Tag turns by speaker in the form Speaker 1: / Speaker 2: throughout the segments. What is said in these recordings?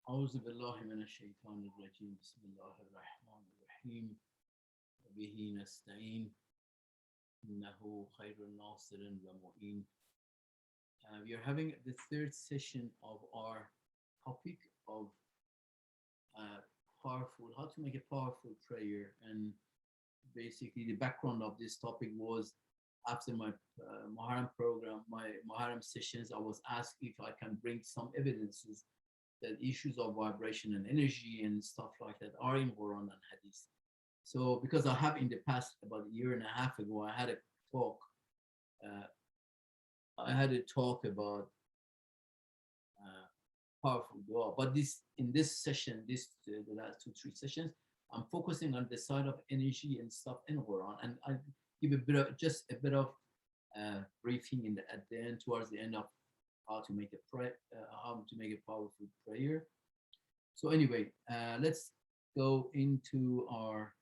Speaker 1: أعوذ بالله من الشيطان الرجيم بسم الله الرحمن الرحيم وبه نستعين إنه خير الناصر ومعين. We are having the third session of our topic of how to make a powerful prayer. And basically the background of this topic was after my Muharram program, my Muharram sessions, I was asked if I can bring some evidences that issues of vibration and energy and stuff like that are in Quran and Hadith. So because I have in the past, about a year and a half ago, talk. Uh, I had a talk about uh, powerful dua. But in this session, the last 2-3 sessions, I'm focusing on the side of energy and stuff in Quran, and I give just a bit of briefing at the end, towards the end of how to make a powerful prayer. So anyway, let's go into our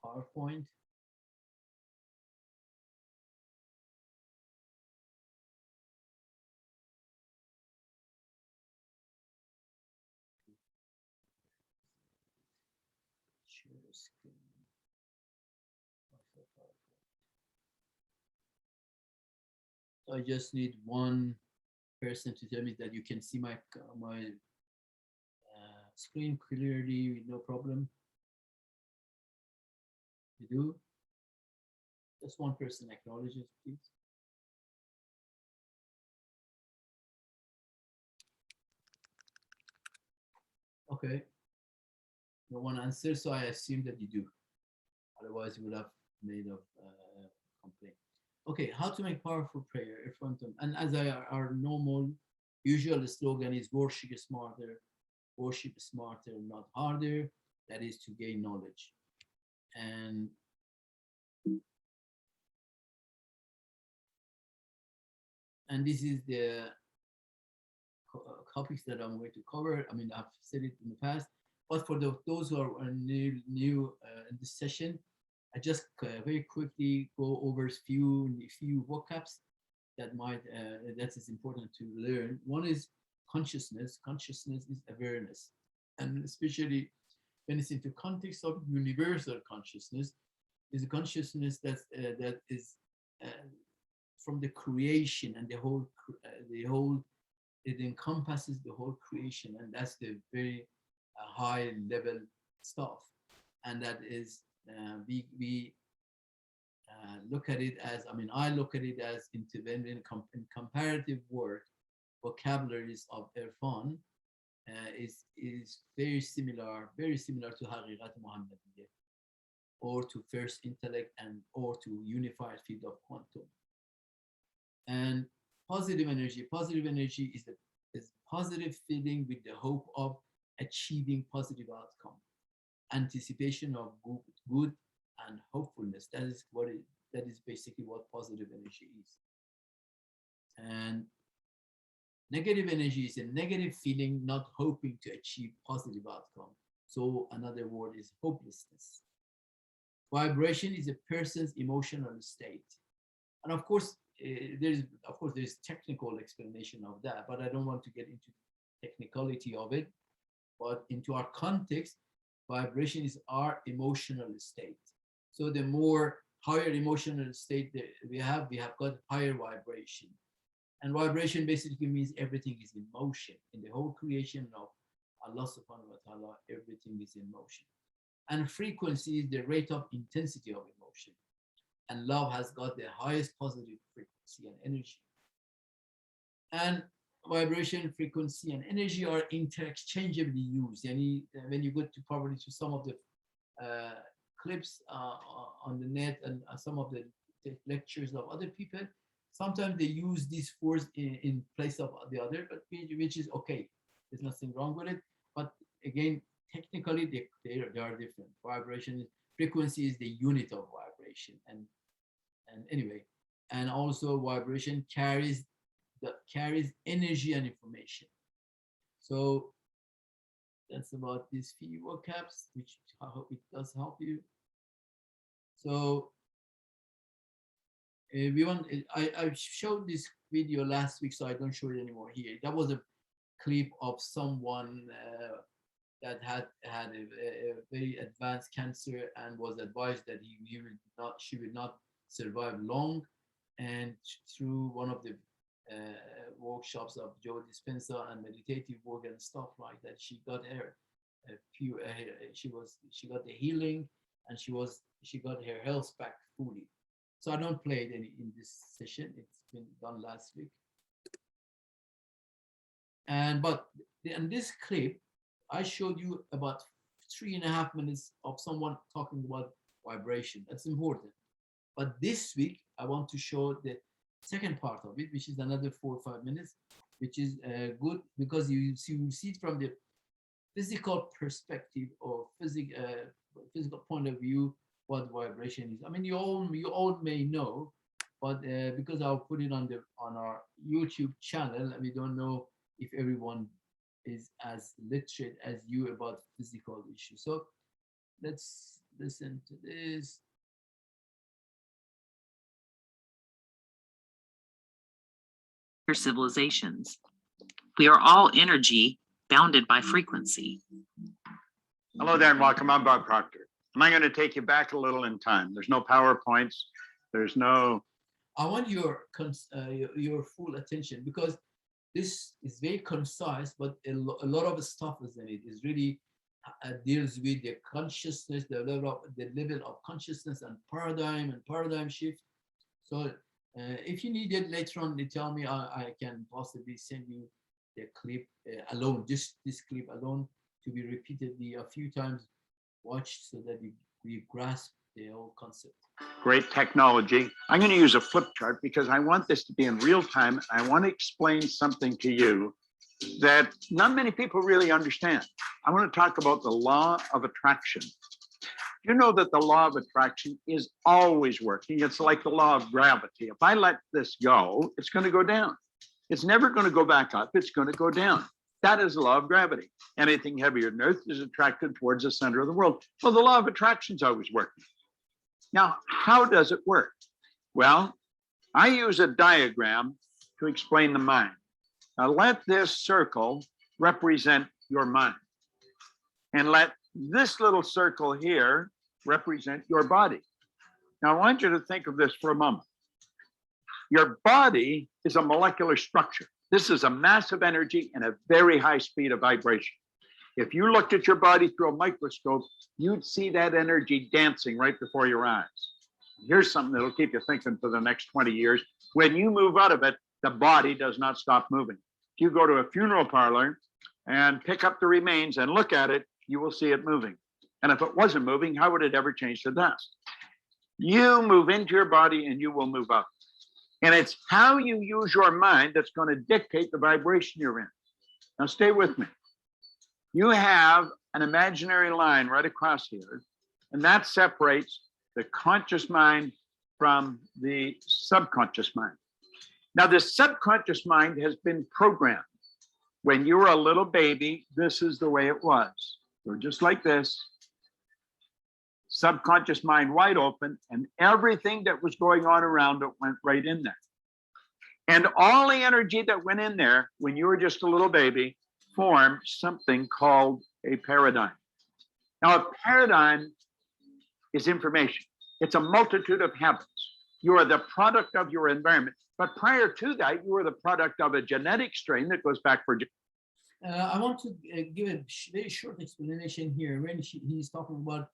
Speaker 1: PowerPoint. Share screen. So I just need one person to tell me that you can see my screen clearly, no problem. You do? Just one person acknowledges, please. Okay. No one answers, so I assume that you do. Otherwise, you would have made a complaint. Okay, how to make powerful prayer, Erfuantum. And as our normal, usual slogan is worship smarter, not harder. That is to gain knowledge. And this is the topics that I'm going to cover. I mean, I've said it in the past, but for those who are new in this session, I just very quickly go over a few vocabs that is important to learn. One is consciousness. Consciousness is awareness, and especially when it's into context of universal consciousness, is a consciousness that is from the creation and the whole. It encompasses the whole creation, and that's the very high level stuff. And that is we look at it as, I look at it as in comparative work, vocabularies of Irfan is very similar to Haqiqat Muhammadiyya, or to first intellect, or to unified field of quantum. And positive energy is positive feeling with the hope of achieving positive outcome, anticipation of good and hopefulness. That is basically what positive energy is. And negative energy is a negative feeling, not hoping to achieve positive outcome. So another word is hopelessness. Vibration is a person's emotional state. And of course, there's technical explanation of that, but I don't want to get into technicality of it. But into our context, vibration is our emotional state. So the more higher emotional state that we have got higher vibration. And vibration basically means everything is in motion. In the whole creation of Allah subhanahu wa ta'ala, everything is in motion. And frequency is the rate of intensity of emotion. And love has got the highest positive frequency and energy. And vibration, frequency, and energy are interchangeably used. And when you go to probably to some of the clips on the net and some of the lectures of other people, sometimes they use these words in place of the other, but which is okay. There's nothing wrong with it. But again, technically, they are different. Frequency is the unit of vibration, and anyway, and also vibration carries energy and information. So that's about these few vocabs, which I hope it does help you. So we want. I showed this video last week, so I don't show it anymore here. That was a clip of someone that had a very advanced cancer and was advised that she will not survive long. And through one of the workshops of Joe Dispenza and meditative work and stuff like that, she got her pure. She got the healing, and she got her health back fully. So I don't play it in this session. It's been done last week. But in this clip, I showed you about 3.5 minutes of someone talking about vibration. That's important. But this week, I want to show the second part of it, which is another 4 or 5 minutes, which is good because you see it from the physical perspective or physical point of view what vibration is. I mean, you all may know, but because I'll put it on our YouTube channel, we don't know if everyone is as literate as you about physical issues. So let's listen to this.
Speaker 2: Civilizations. We are all energy bounded by frequency.
Speaker 3: Hello there and welcome. I'm Bob Proctor. And I'm going to take you back a little in time. There's no PowerPoints. There's no...
Speaker 1: I want your full attention because this is very concise, but a lot of stuff is in it. Is really deals with the consciousness, the level of consciousness and paradigm shift. So if you need it later on, they tell me I can possibly send you the clip alone, just this clip alone, to be repeatedly a few times watched so that you grasp the whole concept.
Speaker 3: Great technology. I'm going to use a flip chart because I want this to be in real time. I want to explain something to you that not many people really understand. I want to talk about the law of attraction. You know that the law of attraction is always working. It's like the law of gravity. If I let this go, it's going to go down. It's never going to go back up. It's going to go down. That is the law of gravity. Anything heavier than Earth is attracted towards the center of the world. Well, the law of attraction is always working. Now, how does it work? Well, I use a diagram to explain the mind. Now, let this circle represent your mind. And let this little circle here represent your body. Now, I want you to think of this for a moment. Your body is a molecular structure. This is a massive energy and a very high speed of vibration. If you looked at your body through a microscope, you'd see that energy dancing right before your eyes. Here's something that'll keep you thinking for the next 20 years. When you move out of it, the body does not stop moving. If you go to a funeral parlor and pick up the remains and look at it, you will see it moving. And if it wasn't moving, how would it ever change to dust? You move into your body and you will move out. And it's how you use your mind that's going to dictate the vibration you're in. Now stay with me. You have an imaginary line right across here, and that separates the conscious mind from the subconscious mind. Now, the subconscious mind has been programmed. When you were a little baby, this is the way it was. You're just like this. Subconscious mind wide open, and everything that was going on around it went right in there. And all the energy that went in there when you were just a little baby formed something called a paradigm. Now, a paradigm is information. It's a multitude of habits. You are the product of your environment. But prior to that, you were the product of a genetic strain that goes back for...
Speaker 1: I want to give a very short explanation here. When he's talking about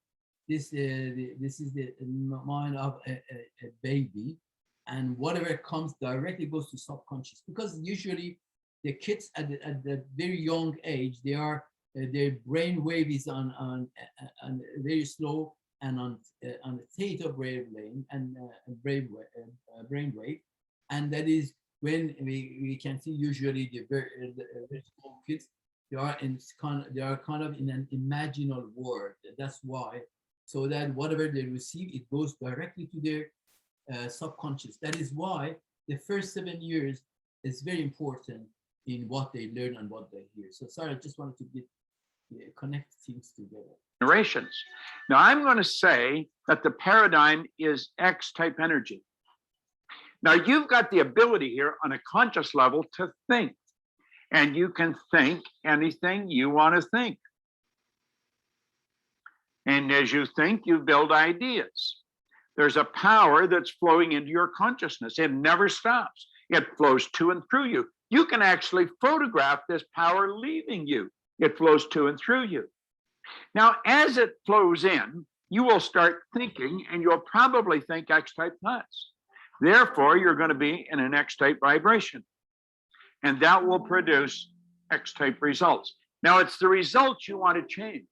Speaker 1: this, this is the mind of a baby, and whatever comes directly goes to subconscious. Because usually the kids at the very young age, their brain wave is on very slow and on the theta wavelength and brain wave, and that is when we can see usually the very small kids, they are kind of in an imaginal world. That's why, so that whatever they receive, it goes directly to their subconscious. That is why the first 7 years is very important in what they learn and what they hear. So sorry, I just wanted to connect things together.
Speaker 3: Generations. Now I'm going to say that the paradigm is X type energy. Now you've got the ability here on a conscious level to think, and you can think anything you want to think. And as you think, you build ideas. There's a power that's flowing into your consciousness. It never stops. It flows to and through you. You can actually photograph this power leaving you. It flows to and through you. Now, as it flows in, you will start thinking, and you'll probably think X-type thoughts. Therefore, you're going to be in an X-type vibration, and that will produce X-type results. Now, it's the results you want to change.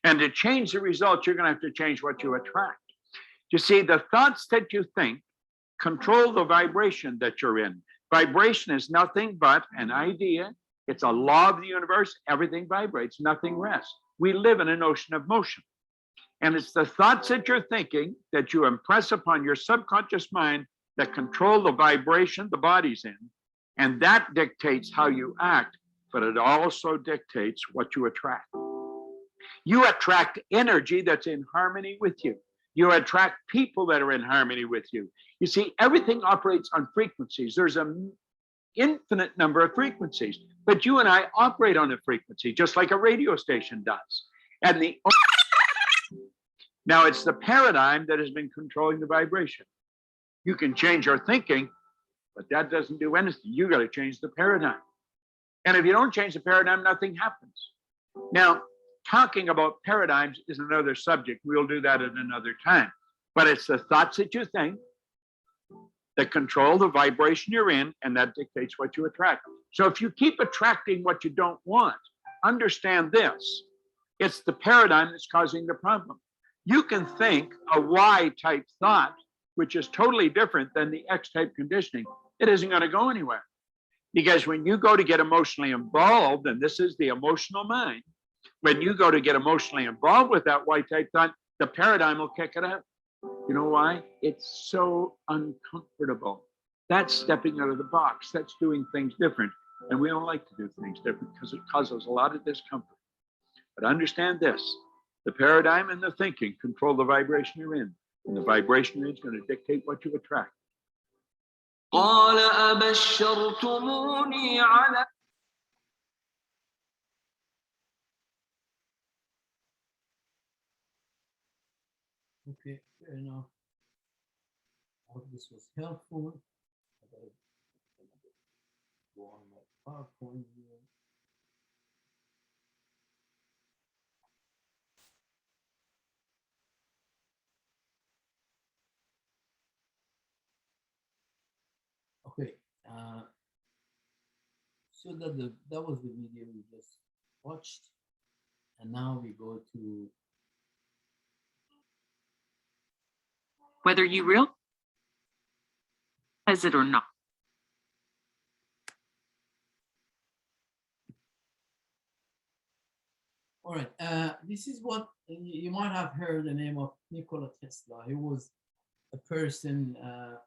Speaker 3: And to change the results, you're going to have to change what you attract. You see, the thoughts that you think control the vibration that you're in. Vibration is nothing but an idea. It's a law of the universe. Everything vibrates, nothing rests. We live in an ocean of motion. And it's the thoughts that you're thinking that you impress upon your subconscious mind that control the vibration the body's in. And that dictates how you act, but it also dictates what you attract. You attract energy that's in harmony with you. You attract people that are in harmony with you. You see, everything operates on frequencies. There's an infinite number of frequencies, but you and I operate on a frequency, just like a radio station does. And now it's the paradigm that has been controlling the vibration. You can change your thinking, but that doesn't do anything. You got to change the paradigm. And if you don't change the paradigm, nothing happens. Now, talking about paradigms is another subject. We'll do that at another time. But it's the thoughts that you think that control the vibration you're in, and that dictates what you attract. So if you keep attracting what you don't want, understand this. It's the paradigm that's causing the problem. You can think a Y-type thought, which is totally different than the X-type conditioning. It isn't going to go anywhere. Because when you go to get emotionally involved, and this is the emotional mind, when you go to get emotionally involved with that Y-type thought, the paradigm will kick it out. You know why? It's so uncomfortable. That's stepping out of the box. That's doing things different. And we don't like to do things different because it causes a lot of discomfort. But understand this, the paradigm and the thinking control the vibration you're in. And the vibration you're in is going to dictate what you attract.
Speaker 4: قال أبشرتموني على
Speaker 1: Okay, fair enough. I hope this was helpful. I gotta go on my PowerPoint here. Okay, so that was the video we just watched, and now we go to
Speaker 2: Whether you realize it or not.
Speaker 1: all right. This is what you might have heard the name of Nikola Tesla. He was a person, a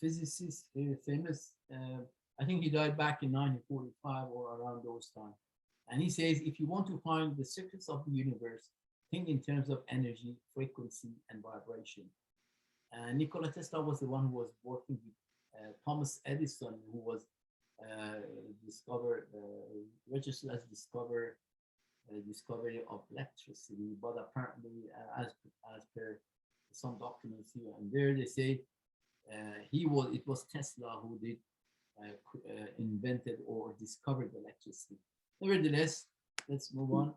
Speaker 1: physicist, very famous. I think he died back in 1945 or around those times. And he says, if you want to find the secrets of the universe, think in terms of energy, frequency, and vibration. Nikola Tesla was the one who was working with Thomas Edison, who was registered as discovery of electricity, but apparently, as per some documents here and there, they say it was Tesla who did invented or discovered electricity. Nevertheless, let's move on.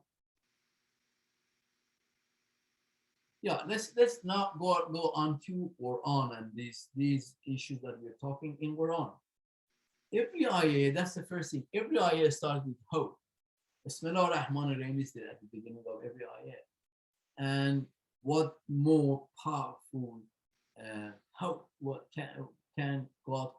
Speaker 1: Yeah, let's now go on to Quran and these issues that we're talking in Quran. Every ayah, that's the first thing. Every ayah starts with hope. Bismillah ar-Rahman ar-Rahim is there at the beginning of every ayah. And what more powerful hope what can God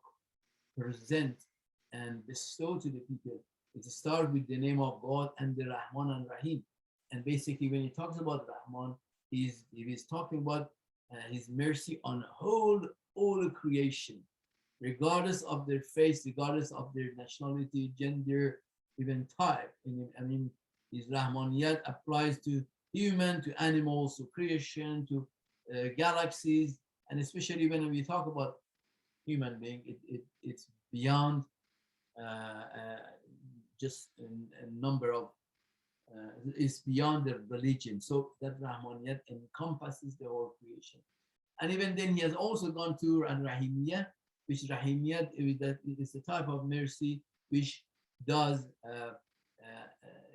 Speaker 1: present and bestow to the people? It starts with the name of God and the Rahman and Rahim. And basically, when he talks about Rahman, he is talking about his mercy on all creation, regardless of their face, regardless of their nationality, gender, even type. I mean, his Rahmaniyat applies to human, to animals, to creation, to galaxies, and especially when we talk about human being. It's beyond just a number of, it's beyond the religion. So that Rahmaniyat encompasses the whole creation. And even then, he has also gone to Rahimiyat, which Rahimiyat is a type of mercy which does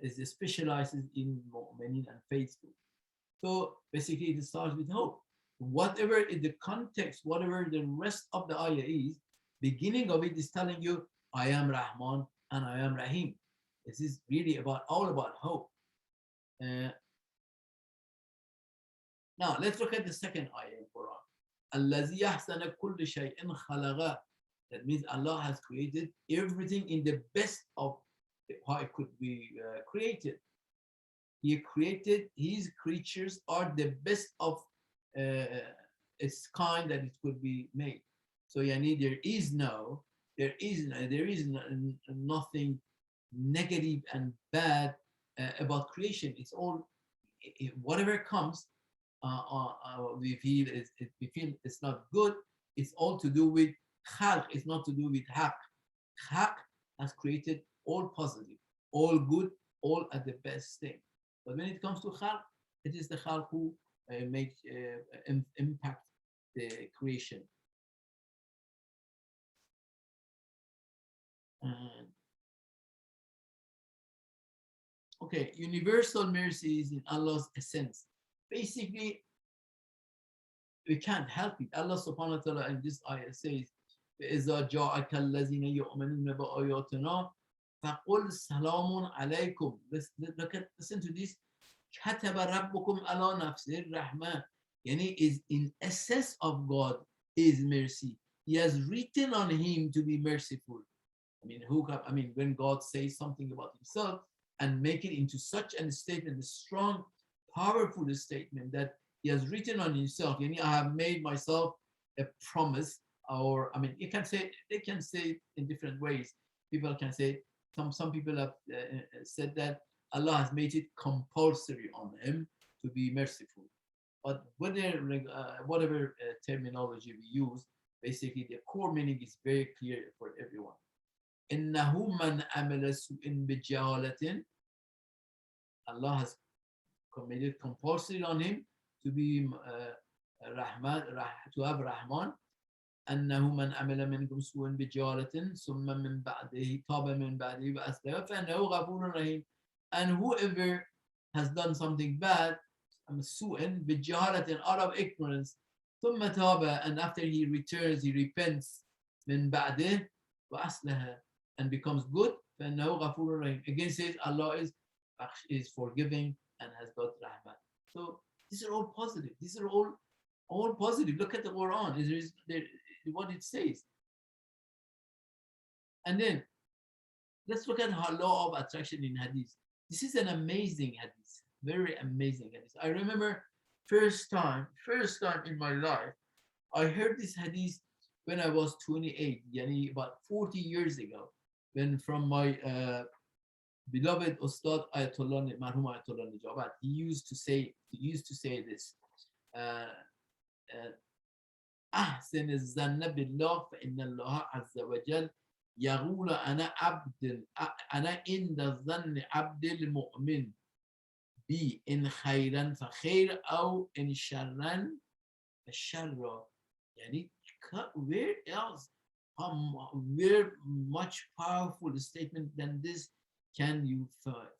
Speaker 1: is specializes in mu'minin and faithful. So basically, it starts with hope. Whatever is the context, whatever the rest of the ayah is, beginning of it is telling you, I am Rahman and I am Rahim. This is really all about hope. Now let's look at the second ayah in Quran. الَّذِي أَحْسَنَ كُلِّ شَيْءٍ خَلَقَهُ. That means Allah has created everything in the best of how it could be created. He created his creatures are the best of its kind that it could be made. So yani, there is nothing negative and bad about creation. It's all whatever comes. We feel it's not good. It's all to do with khalq. It's not to do with haq. Haq has created all positive, all good, all at the best thing. But when it comes to khalq, it is the khalq who impact the creation. Okay, universal mercy is in Allah's essence. Basically, we can't help it. Allah subhanahu wa ta'ala in this ayah says, فَإِذَا جَاءَكَ الَّذِينَ يُؤْمِنُونَ بِآيَاتِنَا فَقُلْ سَلَامٌ عَلَيْكُمْ. Listen to this. كَتَبَ رَبُّكُمْ عَلَى نَفْسِهِ الرَّحْمَةِ. Yani is in essence of God is mercy. He has written on him to be merciful. When God says something about himself and make it into such a statement, a strong, powerful statement that he has written on himself. Yani, I have made myself a promise, or they can say it in different ways. People can say, some people have said that Allah has made it compulsory on him to be merciful. But whatever terminology we use, basically the core meaning is very clear for everyone. إِنَّهُ مَنْ عَمِلَ سُوءٍ بِجَهَالَةٍ. Allah has committed compulsory on him to be Rahman, to have Rahman. أنه من عمل منكم سوءا بجهالة ثم من بعده تاب من بعده وأصلح فإنه غفور رحيم. And whoever has done something bad, سوءا بجهالة, out of ignorance, ثم تاب, and after he returns, he repents, من بعده وأصلح, and becomes good, فإنه غفور رحيم. Again says Allah is forgiving and has got rahmat. So these are all positive. These are all positive. Look at the Quran. What it says. And then let's look at how law of attraction in hadith. This is an amazing hadith, very amazing hadith. I remember first time in my life, I heard this hadith when I was 28, yani about 40 years ago, when from my beloved Ustad Ayatollah Marhum Ayatollah Najabat. He used to say this. أحسن الظن بالله فإن الله عز وجل يقول أنا عند ظن عبد المؤمن بي إن خيرا فخير أو إن شرا فشر. يعني where else, where much powerful statement than this can you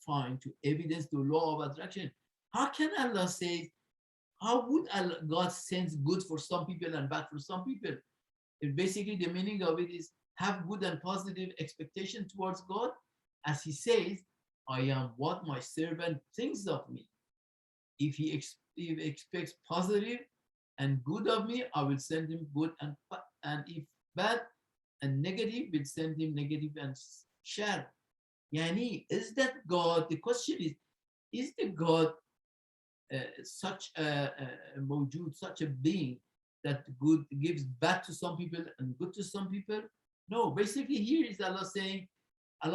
Speaker 1: find to evidence the law of attraction? How can Allah say, how would God sends good for some people and bad for some people? And basically the meaning of it is have good and positive expectation towards God. As he says, I am what my servant thinks of me. If he expects positive and good of me, I will send him good, and if bad and negative, will send him negative and shar. Yani, is that God? The question is the God such a mawjood, such a being that good gives bad to some people and good to some people? No, basically here is Allah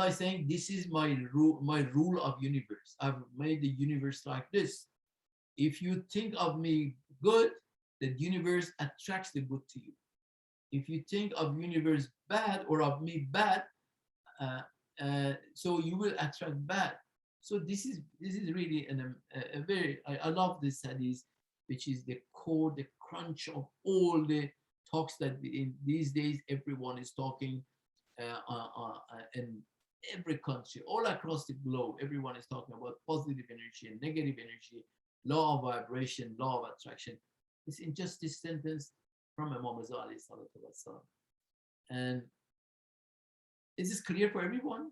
Speaker 1: is saying, this is my rule of universe. I've made the universe like this. If you think of me good, the universe attracts the good to you. if you think of universe bad or of me bad, so you will attract bad. So this is really a very, I love this hadith, which is the core, the crunch of all the talks that in these days everyone is talking in every country, all across the globe. Everyone is talking about positive energy and negative energy, law of vibration, law of attraction. It's in just this sentence from Imam Reza alayhi salatu wasalam. And is this clear for everyone?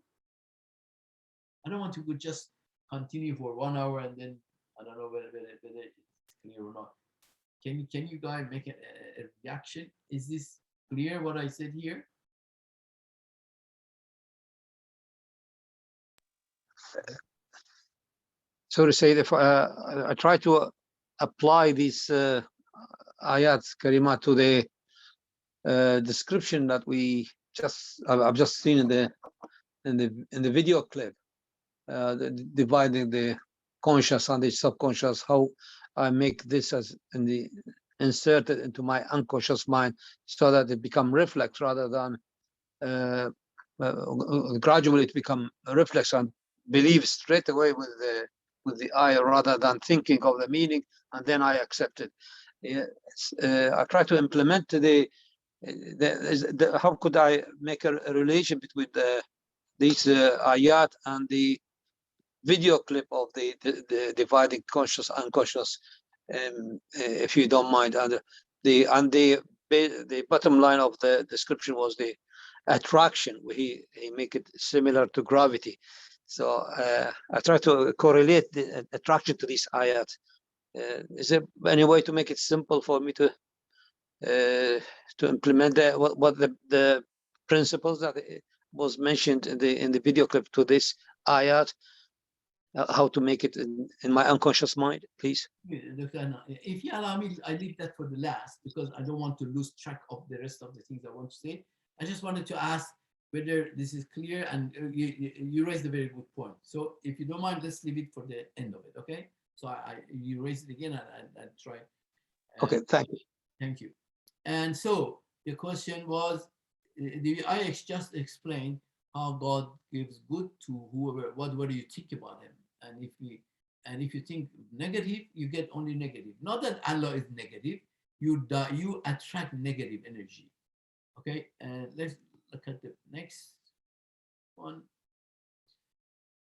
Speaker 1: I don't want to just continue for 1 hour and then I don't know whether it's clear or not. Can you guys make a reaction? Is this clear what I said here?
Speaker 5: So to say, if I try to apply these ayat karima to the description that I've just seen in the video clip, dividing the conscious and the subconscious, how I make this as inserted into my unconscious mind so that it become reflex rather than gradually it become a reflex and believe straight away with the eye rather than thinking of the meaning and then I accept it. I try to implement how could I make a relation between these ayat and the video clip of the dividing conscious unconscious, if you don't mind. And the bottom line of the description was the attraction. He make it similar to gravity. So I try to correlate the attraction to these ayat. Is there any way to make it simple for me to implement what the principles that was mentioned in the video clip to this ayat? How to make it in my unconscious mind, please?
Speaker 1: If you allow me, I leave that for the last because I don't want to lose track of the rest of the things I want to say. I just wanted to ask whether this is clear, and you raised a very good point. So if you don't mind, let's leave it for the end of it, okay? So you raised it again, and I try.
Speaker 5: Okay, thank you.
Speaker 1: Thank you. And so the question was, I just explained how God gives good to whoever, whatever you think about him. And if you think negative, you get only negative. Not that Allah is negative, you attract negative energy. Okay, and let's look at the next one.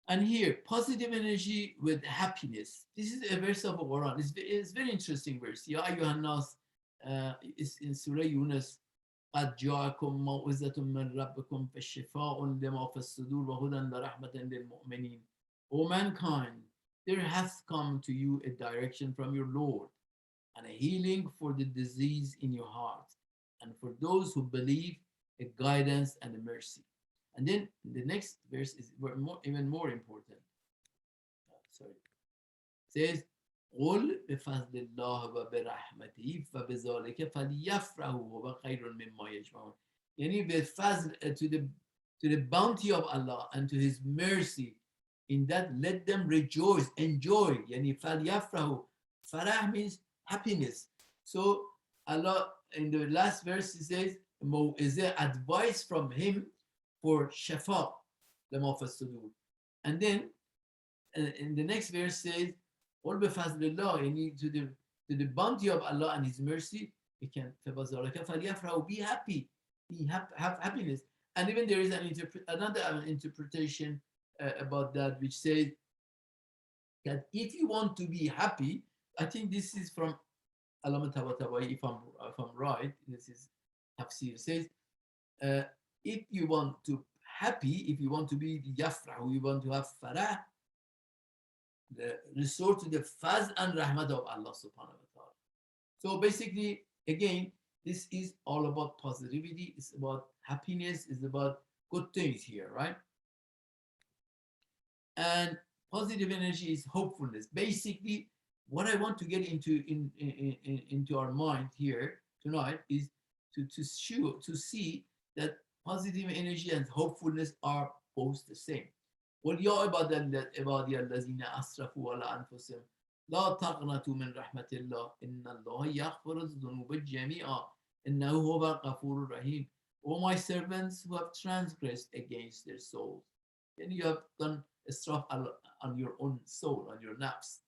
Speaker 1: And here, positive energy with happiness. This is a verse of the Quran. It's very interesting verse. Ya ayyuhan nas, it's in Surah Yunus. قد جاءكم موعظة من ربكم فشفاء لما في الصدور وهدى ورحمة للمؤمنين. O mankind, there has come to you a direction from your Lord and a healing for the disease in your heart, and for those who believe, a guidance and a mercy. And then the next verse is even more important. Sorry. It says, قل بفضل الله وبرحمته فبذلك فليفرحوا هو خير مما يجمعون. Yani with fazl, to the bounty of Allah and to His mercy, in that let them rejoice, enjoy. Yani فليفرحوا. Farah means happiness. So Allah in the last verse he says, is there advice from Him for shafa, lama fi sudur. And then in the next verse says, all bifazlillah, to the bounty of Allah and His mercy, we can be happy, have happiness. And even there is another interpretation about that, which says that if you want to be happy, I think this is from Allama Tabatabai, if I'm right, this is Tafsir, says if you want to happy, if you want to be yafrah, you want to have farah, resort to the faz and rahmat of Allah subhanahu wa ta'ala. So basically, again, this is all about positivity, it's about happiness, it's about good things here, right? And positive energy is hopefulness. Basically, what I want to get into our mind here tonight is to see that positive energy and hopefulness are both the same. قل يا عبادي الذين أسرفوا على أنفسهم لا تقنطوا من رحمة الله إن الله يغفر الذنوب جميعا. إِنَّهُ هُوَ الْغَفُورُ الرَّحِيمُ. O my servants who have transgressed against their souls, and you have done israf on your own soul, on your nafs.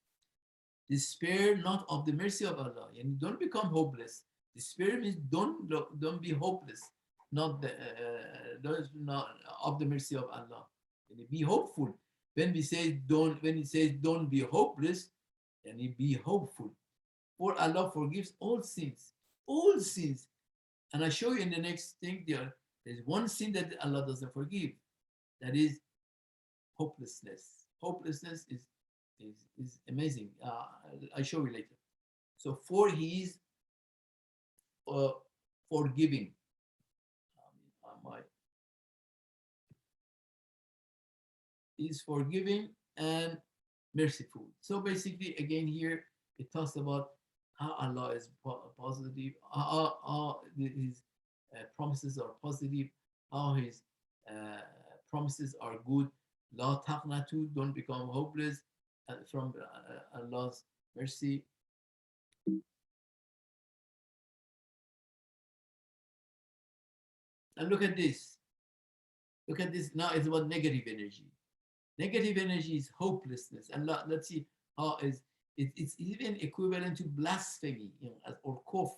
Speaker 1: Despair not of the mercy of Allah, and don't become hopeless. Despair means don't be hopeless, not not of the mercy of Allah. And be hopeful. When he says don't be hopeless, and be hopeful. For Allah forgives all sins, all sins. And I show you in the next thing there's one sin that Allah doesn't forgive. That is hopelessness. Hopelessness is amazing. I show you later. So for he is forgiving. Is forgiving and merciful. So basically, again here it talks about how Allah is positive, how his promises are positive, how his promises are good. La taqnatu, don't become hopeless from Allah's mercy. And look at this. Look at this. Now it's about negative energy. Negative energy is hopelessness. And let's see how it's even equivalent to blasphemy, or kufr.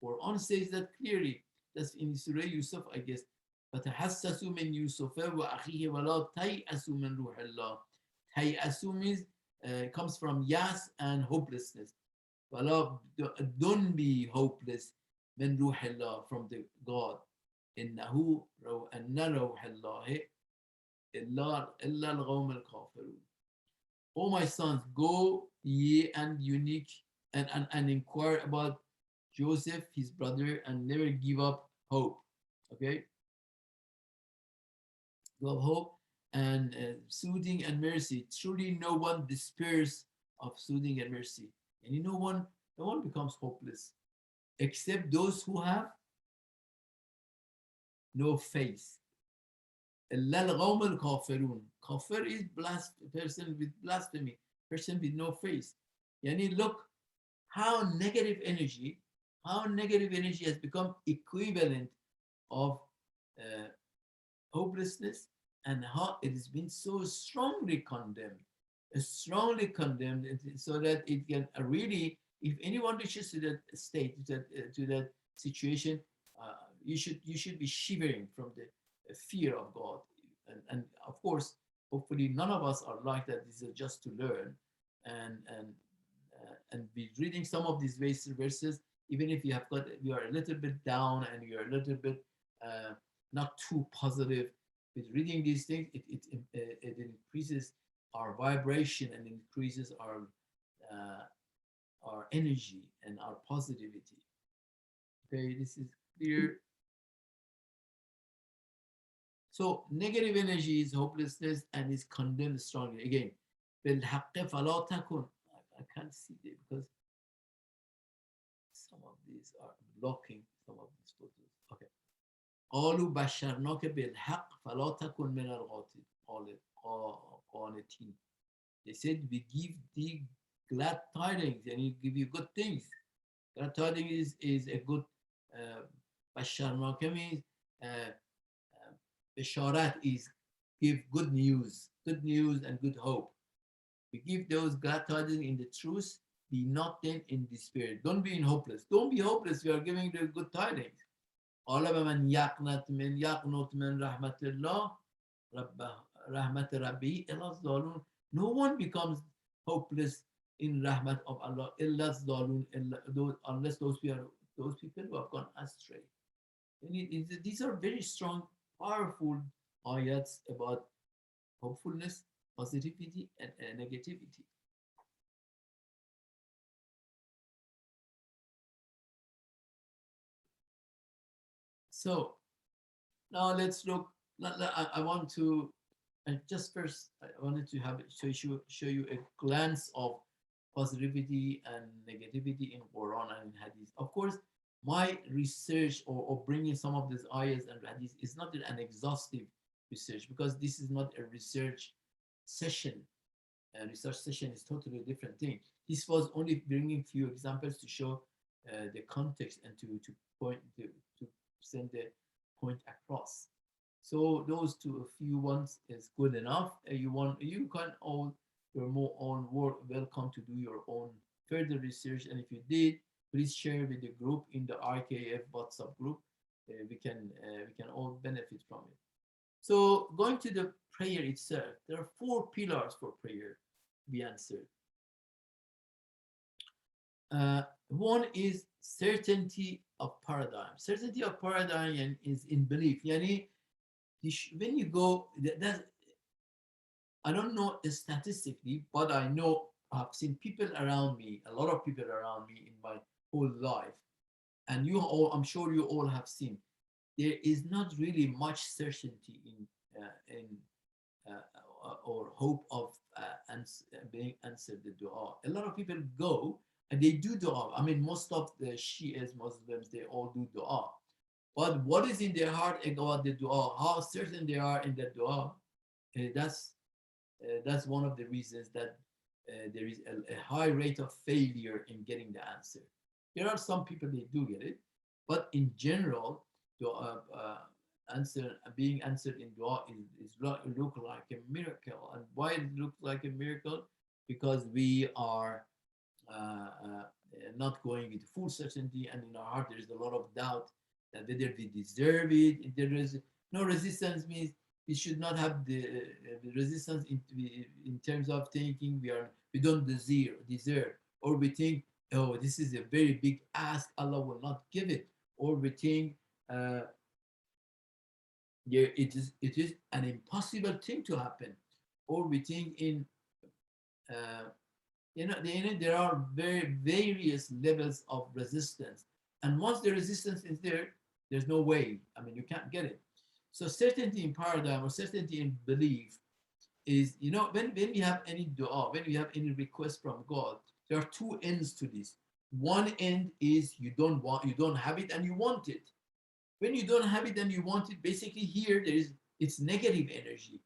Speaker 1: Quran says that clearly. That's in Surah Yusuf, I guess. فَتَحَسَّسُوا مِنْ يُوسُفَ وَأَخِيهِ وَلَا تَيْأَسُوا مِنْ رُوحِ اللَّهِ. تَيْأَسُوا means comes from yas and hopelessness. Don't be hopeless مِنْ رُوحِ اللَّهِ, from the God. إِنَّهُ أَنَّ رُوحَ اللَّهِ إِلَّا الْقَوْمَ الْكَافِرُونَ. O my sons, go ye and unique and inquire about Joseph, his brother, and never give up hope. Okay? Give up hope and soothing and mercy. Truly no one despairs of soothing and mercy. And no one becomes hopeless except those who have no faith. إِلَّا الْقَوْمَ الْكَافِرُونَ. Kafir is person with blasphemy, person with no faith. Yani look how negative energy has become equivalent of hopelessness, and how it has been so strongly condemned, so that it can really, if anyone reaches to that state, to that situation, you should be shivering from the fear of God. And of course, hopefully none of us are like that. This is just to learn and be reading some of these verses, even if you are a little bit down and you're a little bit not too positive. With reading these things, it increases our vibration and increases our energy and our positivity. Okay, this is clear. So negative energy is hopelessness and is condemned strongly. Again, بِالْحَقِّ فَلَا تَكُنْ. I can't see it because some of these are blocking some of these photos. Okay. قالوا بشرناك بالحق فلا تكن من القانتين. They said we give thee glad tidings and we give you good things. Glad tidings is a good بشرناك means Bisharat is give good news and good hope. We give those glad tidings in the truth. Be not then in despair. Don't be in hopeless. Don't be hopeless. We are giving the good tidings. من يقنط من رحمة الله رحمة ربه إلا الضالون. No one becomes hopeless in rahmat of Allah إلا الضالون, unless those people who have gone astray. These are very strong, powerful ayats about hopefulness, positivity, and negativity. So now let's look. I want to, just first, I wanted to show you a glance of positivity and negativity in Quran and in Hadith. Of course, my research or bringing some of these ayahs and Hadith is not an exhaustive research, because this is not a research session. A research session is totally a different thing. This was only bringing few examples to show the context and to point to send the point across. So those two a few ones is good enough. You can all your more own work, welcome to do your own further research, and if you did, please share with the group in the RKF WhatsApp group. We can all benefit from it. So going to the prayer itself, there are 4 pillars for prayer to be answered. One is certainty of paradigm. Certainty of paradigm is in belief. Yani, when you go, I don't know statistically, but I know I've seen people around me, a lot of people around me in my whole life, and you all, I'm sure you all have seen, there is not really much certainty or hope of being answered the dua. A lot of people go and they do dua. I mean, most of the Shias, Muslims, they all do dua. But what is in their heart about the dua, how certain they are in the dua, that's one of the reasons that there is a high rate of failure in getting the answer. There are some people they do get it, but in general, being answered in dua is look like a miracle. And why it looks like a miracle? Because we are not going with full certainty, and in our heart there is a lot of doubt that whether we deserve it. If there is no resistance, means we should not have the resistance in terms of thinking we don't deserve, or we think, oh, this is a very big ask, Allah will not give it, or we think it is an impossible thing to happen, or we think there are various levels of resistance, and once the resistance is there, there's no way. I mean, you can't get it. So certainty in paradigm or certainty in belief is, when we have any dua, when we have any request from God, there are 2 ends to this. One end is you don't have it and you want it. When you don't have it and you want it, basically here it's negative energy,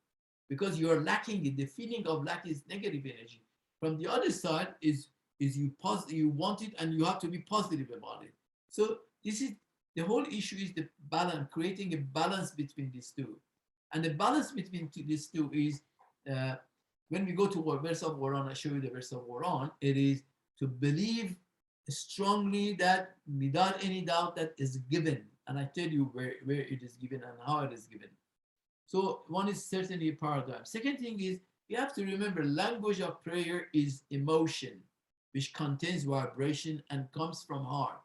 Speaker 1: because you are lacking it. The feeling of lack is negative energy. From the other side is you want it and you have to be positive about it. So this is the whole issue, is the balance, creating a balance between these two. And the balance between these two is when we go to a verse of Quran, I show you the verse of Quran, it is to believe strongly that without any doubt that is given. And I tell you where it is given and how it is given. So one is certainly a paradigm. Second thing is, you have to remember, language of prayer is emotion, which contains vibration and comes from heart.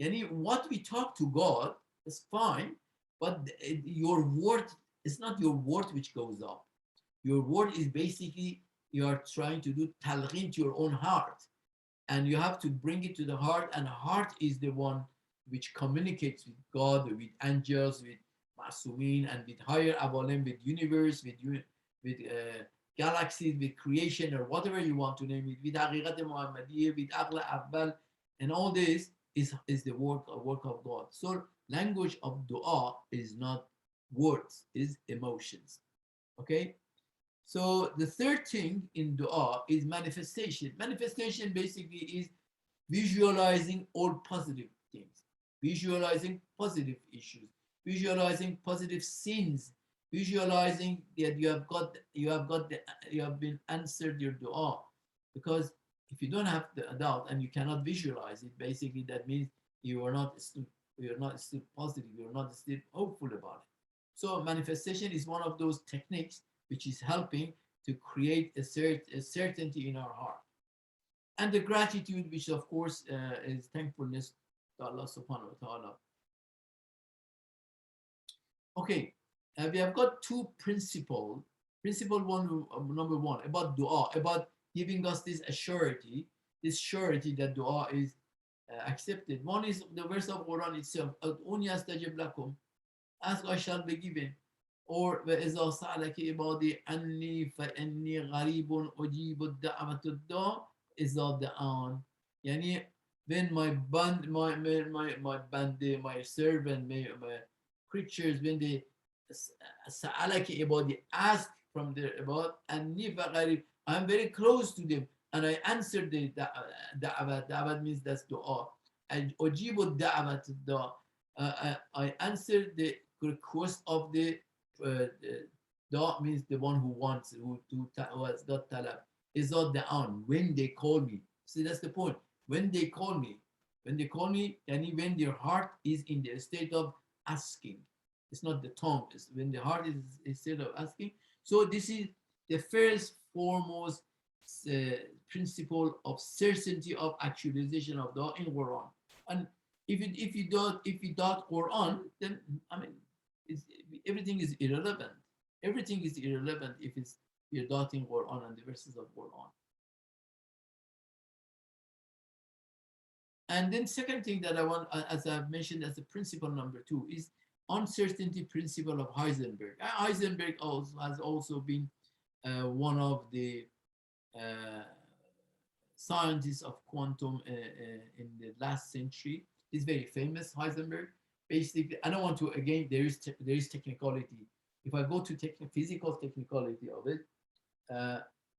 Speaker 1: Yani what we talk to God is fine, but your word is not your word which goes up. Your word is basically, you are trying to do talqin to your own heart, and you have to bring it to the heart, and heart is the one which communicates with God, with angels, with Masumin, and with higher awalim, with universe, with galaxies, with creation, or whatever you want to name it, with Haqiqat Muhammadiyya, with Aqla Abbal, and all this is the work of God. So language of dua is not words, is emotions. Okay? So the third thing in dua is manifestation. Manifestation basically is visualizing all positive things, visualizing positive issues, visualizing positive sins, visualizing that you have been answered your dua. Because if you don't have the doubt and you cannot visualize it, basically that means you are not still positive, you are not still hopeful about it. So manifestation is one of those techniques which is helping to create a certainty in our heart. And the gratitude, which of course is thankfulness to Allah subhanahu wa ta'ala. Okay, we have got 2 principles. Principle number one, about dua, about giving us this surety that dua is accepted. One is the verse of Quran itself, "Ud'uni astajib lakum," ask I shall be given. Or وَإِذَا سَأَلَكَ عِبَادِي أَنِّي فَإِنِّي غَرِيبٌ أُجِيبُ الدَّعْوَةَ الدَّاعِ إِذَا دَعَانِ. Yani when my servant, my creatures, when they سَأَلَكَ عِبَادِي, ask from their about, أَنِّي فَغَرِيبٌ, I'm very close to them, and I answer the da'wah. Da'wah means that's dua. أجيب الدعوة الداع. I answer the request of the da means the one who wants, who was that talab. Is not the on when they call me. See, that's the point. When they call me, and when their heart is in the state of asking. It's not the tongue. It's when the heart is instead of asking. So this is the first foremost principle of certainty of actualization of the in Quran. And if you doubt Quran, then I mean, everything is irrelevant. Everything is irrelevant if you're doubting Quran and the verses of Quran. And then second thing that I want, as I've mentioned as the principle number 2, is uncertainty principle of Heisenberg. Heisenberg has also been one of the scientists of quantum in the last century. He's very famous, Heisenberg. Basically, I don't want to, again, there is technicality. If I go to physical technicality of it,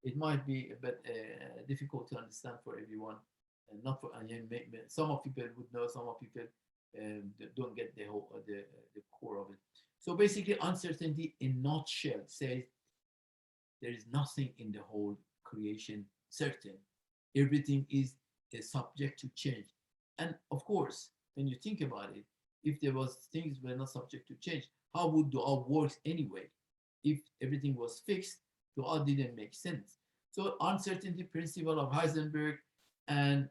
Speaker 1: it might be a bit difficult to understand for everyone. And not for some of people would know, some of people don't get the whole the core of it. So basically, uncertainty in nutshell says there is nothing in the whole creation certain. Everything is subject to change. And of course, when you think about it, if there was things were not subject to change, how would Du'a work anyway? If everything was fixed, Du'a didn't make sense. So uncertainty principle of Heisenberg and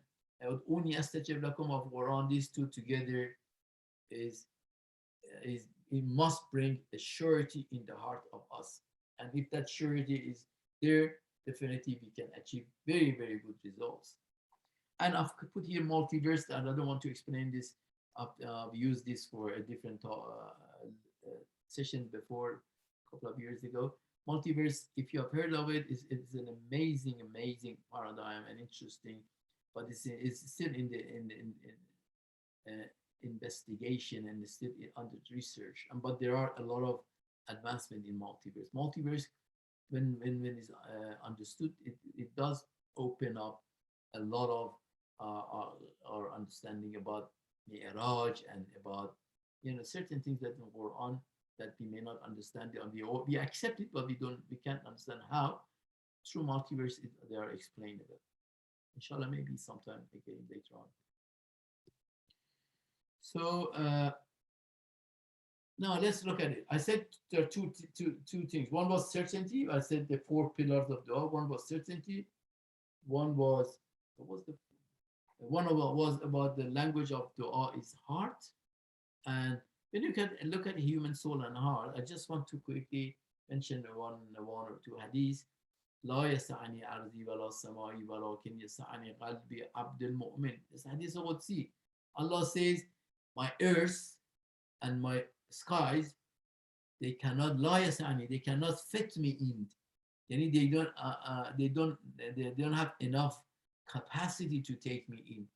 Speaker 1: Uni Astajib Lakum of Quran, these two together is it must bring a surety in the heart of us. And if that surety is there, definitely we can achieve very, very good results. And I've put here multiverse, and I don't want to explain this. I've used this for a different session before, a couple of years ago. Multiverse, if you have heard of it, it's an amazing, amazing paradigm and interesting, but it's still in the investigation and still under research. But there are a lot of advancement in multiverse. Multiverse, when it's understood, it does open up a lot of our understanding about Mi'raj and about certain things that go on that we may not understand. We accept it, but we can't understand how. Through multiverse, they are explainable. Inshallah, maybe sometime again later on. So now let's look at it. I said there are two things. One was certainty. I said the 4 pillars of Du'a. One was certainty. One was about the language of Du'a is heart. And when you can look at human soul and heart, I just want to quickly mention one or two hadiths. لا يسعني أرضي ولا سمائي ولكن يسعني قلبي عبد المؤمن. This hadith of Qudsi. Allah says, my earth and my skies, they cannot they cannot fit me in. They don't have enough capacity to take me in.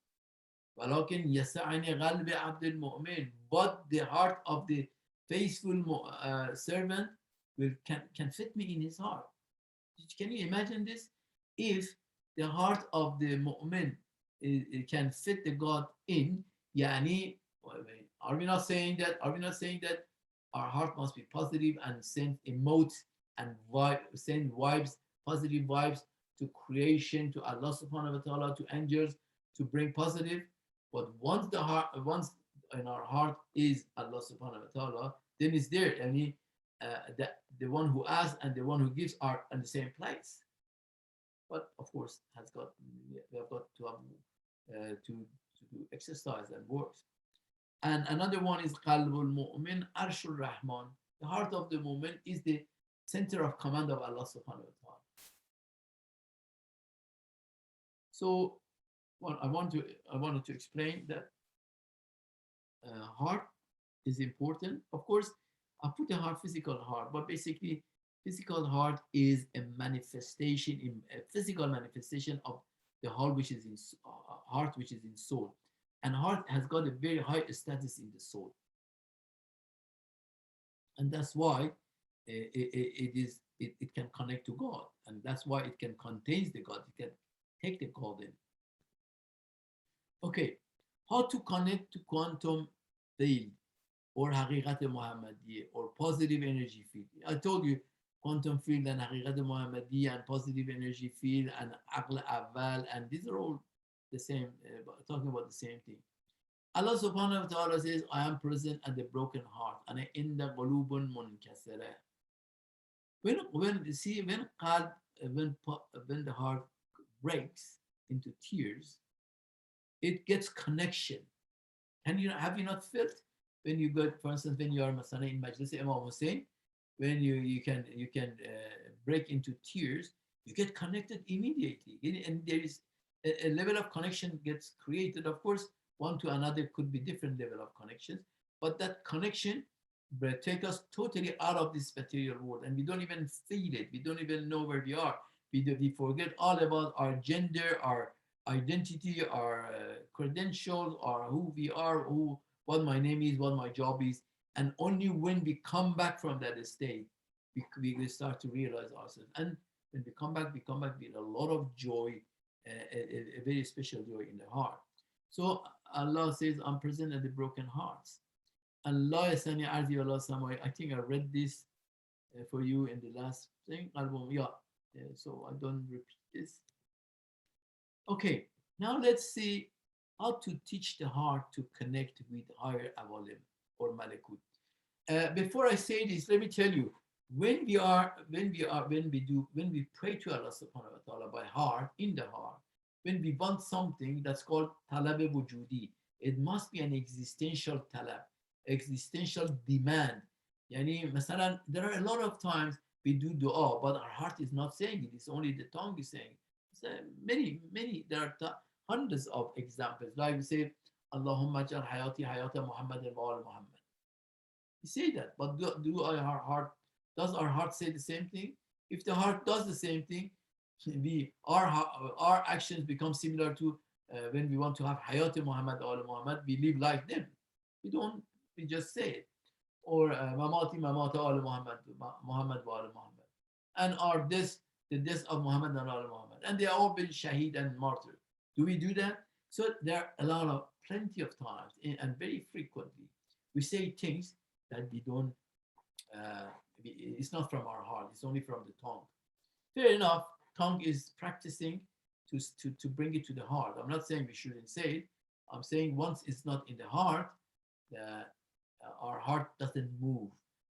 Speaker 1: ولكن يسعني قلب عبد المؤمن. But the heart of the faithful servant can fit me in his heart. Can you imagine this? If the heart of the mu'min it can fit the God in, yani, are we not saying that our heart must be positive and send emotes and send vibes, positive vibes to creation, to Allah subhanahu wa ta'ala, to angels, to bring positive? But once in our heart is Allah subhanahu wa ta'ala, then it's there. Yani, the one who asks and the one who gives are in the same place. But of course, we have got to have to exercise and work. And another one is Qalbul Mu'min Arshul Rahman. The heart of the mu'min is the center of command of Allah subhanahu wa ta'ala. So I wanted to explain that heart is important. Of course, I put a heart, physical heart, but basically, physical heart is a physical manifestation of the heart, which is in soul, and heart has got a very high status in the soul, and that's why it can connect to God, and that's why it can contain the God. It can take the God in. Okay, how to connect to quantum field or Haqiqat Muhammadiyya or positive energy field. I told you quantum field and Haqiqat Muhammadiyya and positive energy field and Aql Awwal, and these are all the same, talking about the same thing. Allah subhanahu wa ta'ala says, I am present at the broken heart. And inda qulubun munkasira. When the heart breaks into tears, it gets connection. And have you not felt when you go, for instance, when you are Masana in Majlis Imam Hussein, when you can break into tears, you get connected immediately, and there is a level of connection gets created. Of course, one to another could be different level of connections, but that connection will take us totally out of this material world, and we don't even feel it. We don't even know where we are. We forget all about our gender, our identity, our credentials, or who we are, what my name is, what my job is. And only when we come back from that state, we will start to realize ourselves. And when we come back with a lot of joy, a very special joy in the heart. So Allah says, I'm present at the broken hearts. Allah Yasani Arzi Allah Samai. I think I read this for you in the last thing. So I don't repeat this. Okay, now let's see how to teach the heart to connect with higher awalim or malakut. Before I say this, let me tell you, when we pray to Allah subhanahu wa ta'ala by heart, in the heart, when we want something, that's called talab wujudi. It must be an existential talab, existential demand. Yani, masalan, there are a lot of times we do dua, but our heart is not saying it. It's only the tongue is saying it. So many, there are hundreds of examples. Like we say, Allahumma jar hayati hayata Muhammad wa al Muhammad. We say that, but does our heart say the same thing? If the heart does the same thing, our actions become similar to when we want to have hayati Muhammad wa al Muhammad, we live like them. We just say it. Or mamati mamata al Muhammad wa al Muhammad. And the death of Muhammad and al Muhammad. And they are all been shaheed and martyred. Do we do that? So there are plenty of times, and very frequently, we say things that we don't, it's not from our heart, it's only from the tongue. Fair enough, tongue is practicing to bring it to the heart. I'm not saying we shouldn't say it. I'm saying once it's not in the heart, our heart doesn't move,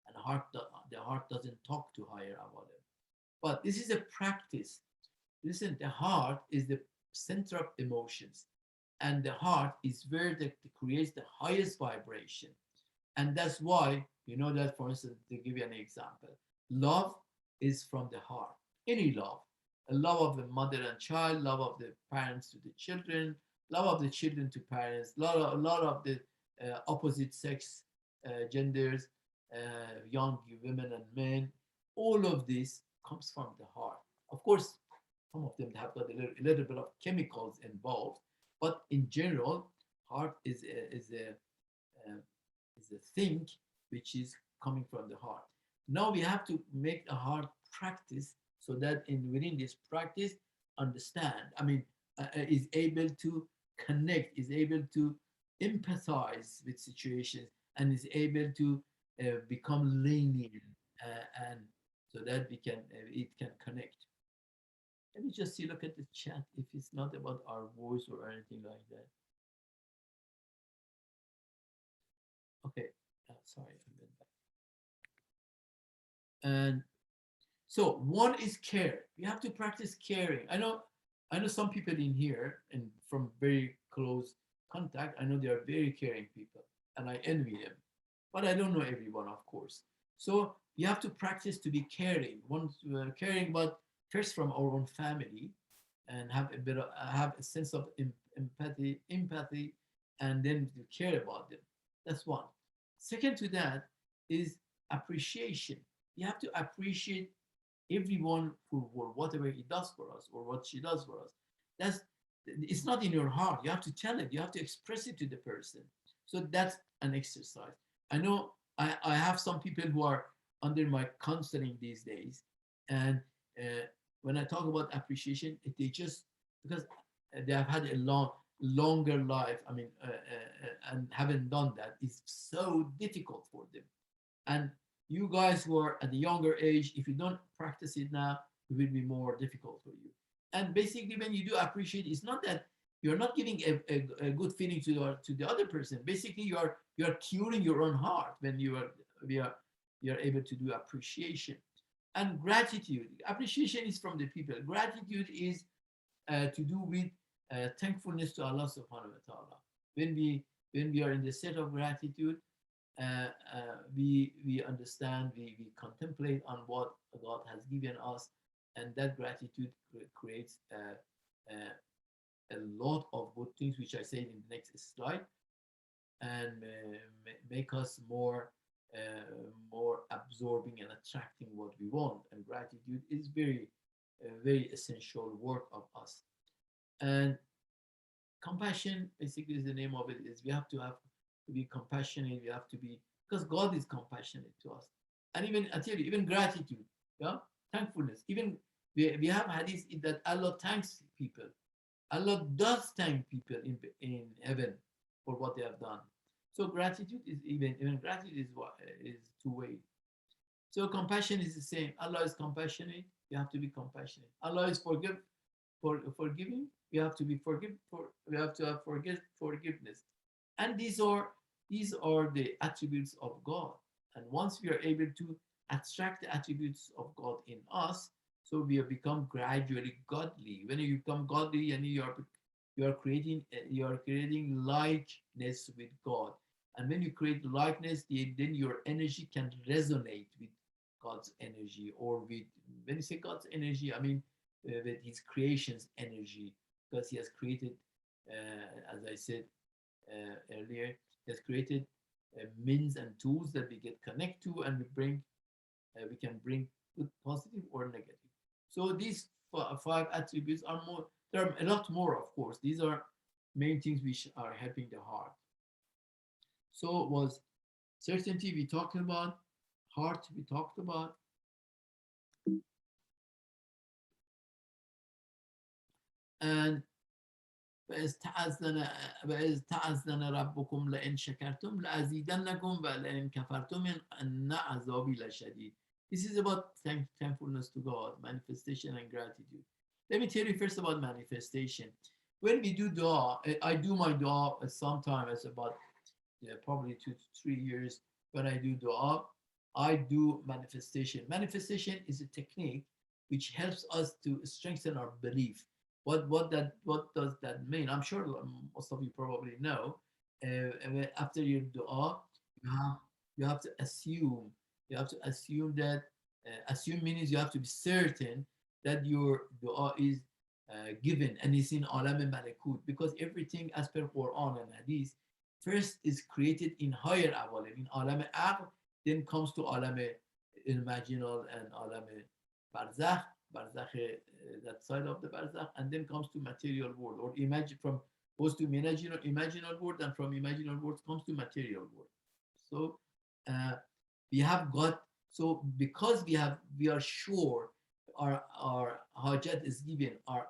Speaker 1: and the heart doesn't talk to higher awalim. But this is a practice. Listen, the heart is the center of emotions, and the heart is where it creates the highest vibration. And that's why, you know that, for instance, to give you an example, love is from the heart. Any love, a love of the mother and child, love of the parents to the children, love of the children to parents, a lot of the opposite sex genders, young women and men, all of this comes from the heart. Of course, some of them have got a little bit of chemicals involved, but in general, heart is a thing which is coming from the heart. Now we have to make a heart practice so that within this practice, understand, is able to connect, is able to empathize with situations, and is able to become lenient, and so that it can connect. Let me just look at the chat if it's not about our voice or anything like that. Okay, sorry, I went back. And so one is care. We have to practice caring. I know some people in here, and from very close contact, I know they are very caring people, and I envy them. But I don't know everyone, of course. So you have to practice to be caring. Caring, but first from our own family, and have a sense of empathy, and then to care about them. That's one. Second to that is appreciation. You have to appreciate everyone for whatever he does for us or what she does for us. It's not in your heart. You have to tell it. You have to express it to the person. So that's an exercise. I know I have some people who are under my counseling these days, and when I talk about appreciation, they just, because they have had a long, longer life, and haven't done that, is so difficult for them. And you guys who are at the younger age, if you don't practice it now, it will be more difficult for you. And basically, when you do appreciate, it's not that you're not giving a good feeling to the other person. Basically, you're curing your own heart when you're able to do appreciation. And gratitude, appreciation is from the people. Gratitude is to do with thankfulness to Allah subhanahu wa ta'ala. When we are in the state of gratitude, we understand, we contemplate on what God has given us, and that gratitude creates a lot of good things, which I say in the next slide, and make us more absorbing and attracting what we want. And gratitude is very essential work of us. And compassion, basically, is the name of it. Is we have to be compassionate. We have to be, because God is compassionate to us. And even, I tell you, even gratitude, yeah, thankfulness. Even we have hadith that Allah thanks people. Allah does thank people in heaven for what they have done. So gratitude is even gratitude is two-way. So compassion is the same. Allah is compassionate. You have to be compassionate. Allah is forgiving. We have to be we have to have forgiveness. And these are the attributes of God. And once we are able to attract the attributes of God in us, so we have become gradually godly. When you become godly, and you are creating likeness with God. And when you create likeness, then your energy can resonate with God's energy, or with, when you say God's energy, I mean with His creation's energy, because He has created, as I said earlier, He has created means and tools that we get connect to, and we can bring good, positive or negative. So these 5 attributes are more. There are a lot more, of course. These are main things which are helping the heart. So it was certainty we talked about, heart we talked about. And وَإِذْ تَعَذَّنَ رَبُّكُمْ لَإِنْ شَكَرْتُمْ لَأَزِيدَنَّكُمْ وَلَئِنْ كَفَرْتُمْ إِنَّ عَذَابِي لَشَدِيدٌ. This is about thankfulness to God, manifestation and gratitude. Let me tell you first about manifestation. When we do dua, I do my dua sometimes, about probably 2 to 3 years. When I do dua, I do manifestation. Manifestation is a technique which helps us to strengthen our belief. What does that mean? I'm sure most of you probably know. After your dua, you have to assume. You have to assume that. Assume means you have to be certain that your dua is given and is in alam al-malakut, because everything as per Quran and Hadith first is created in higher awalim, in alam al-aql, then comes to alam al-imaginal and alam al-barzakh, that side of the barzakh, and then comes to material world, or goes to imaginal world, and from imaginal world comes to material world. So we have got, so because we are sure our hajat is given, our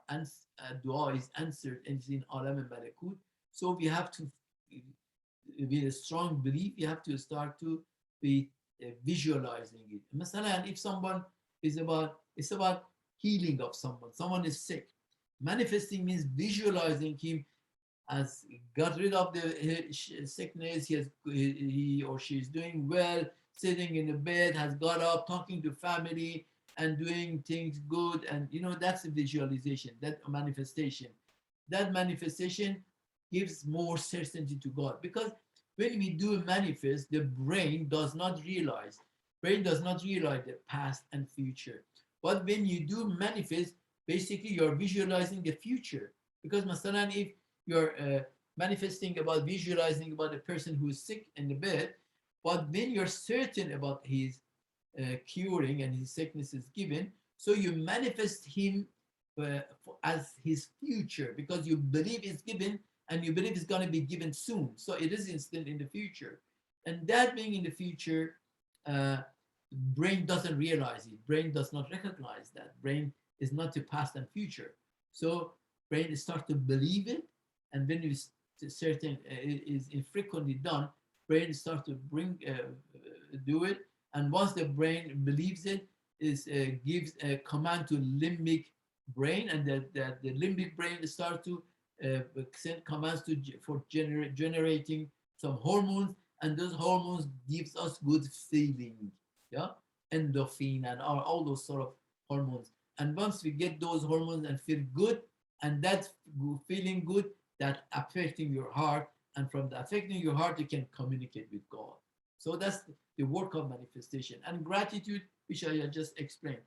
Speaker 1: dua is answered, and it's in alam al-malakut, so we have to, with a strong belief, you have to start to be visualizing it. Masalan, if someone it's about healing of someone is sick. Manifesting means visualizing him as got rid of the sickness, he or she is doing well, sitting in the bed, has got up, talking to family, and doing things good. And that's a visualization, that manifestation. That manifestation gives more certainty to God, because when we do manifest, the brain does not realize the past and future. But when you do manifest, basically you're visualizing the future. Because masalan, if you're visualizing about a person who is sick in the bed, but when you're certain about his curing and his sickness is given, so you manifest him as his future, because you believe it's given and you believe it's going to be given soon. So it is instant in the future. And that being in the future, brain doesn't realize it. Brain does not recognize that. Brain is not the past and future. So brain starts to believe it, and when you certain is infrequently done, brain start to do it, and once the brain believes it, is gives a command to limbic brain, and that the limbic brain start to send commands to for generating some hormones, and those hormones gives us good feeling, yeah, endorphin and all those sort of hormones. And once we get those hormones and feel good, and that's feeling good, that affecting your heart, and from the affecting your heart, you can communicate with God. So that's the work of manifestation and gratitude, which I just explained.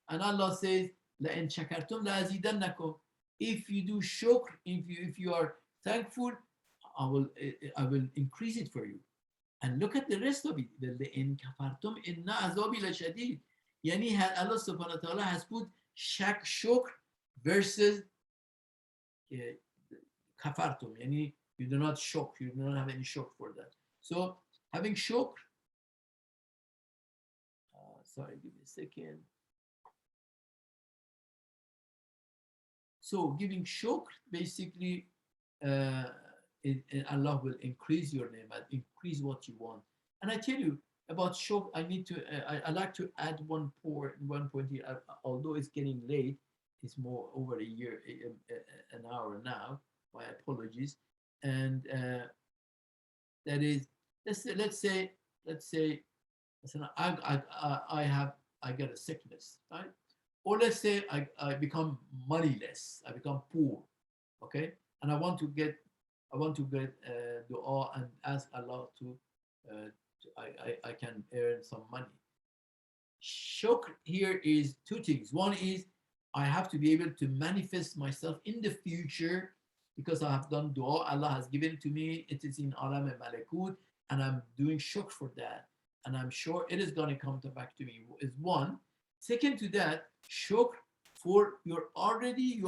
Speaker 1: And Allah says, لَإِن شَكَرْتُمْ لَأَزِيدَنَّكُمْ. If you do shukr, if you are thankful, I will increase it for you. And look at the rest of it. لَإِن كَفَرْتُمْ إِنَّ عَذَابِي لَشَدِيدٌ. Yani Allah subhanahu wa ta'ala has put shukr versus kafartum. Yani you do not shock, you do not have any shock for that. So having shukr, sorry, give me a second. So giving shukr, basically, Allah will increase your name, increase what you want. And I tell you about shukr, I need to, I like to add one point here, although it's getting late, it's more over a year, an hour now, my apologies. And that is, let's say, I get a sickness, right? Or let's say I become moneyless, I become poor, okay? And I want to get dua and ask Allah to, I can earn some money. Shukr here is two things. One is I have to be able to manifest myself in the future because I have done dua, Allah has given to me, it is in alam al-malakut, and I'm doing shukr for that. And I'm sure it is going to come back to me, is one. Second to that, shukr for you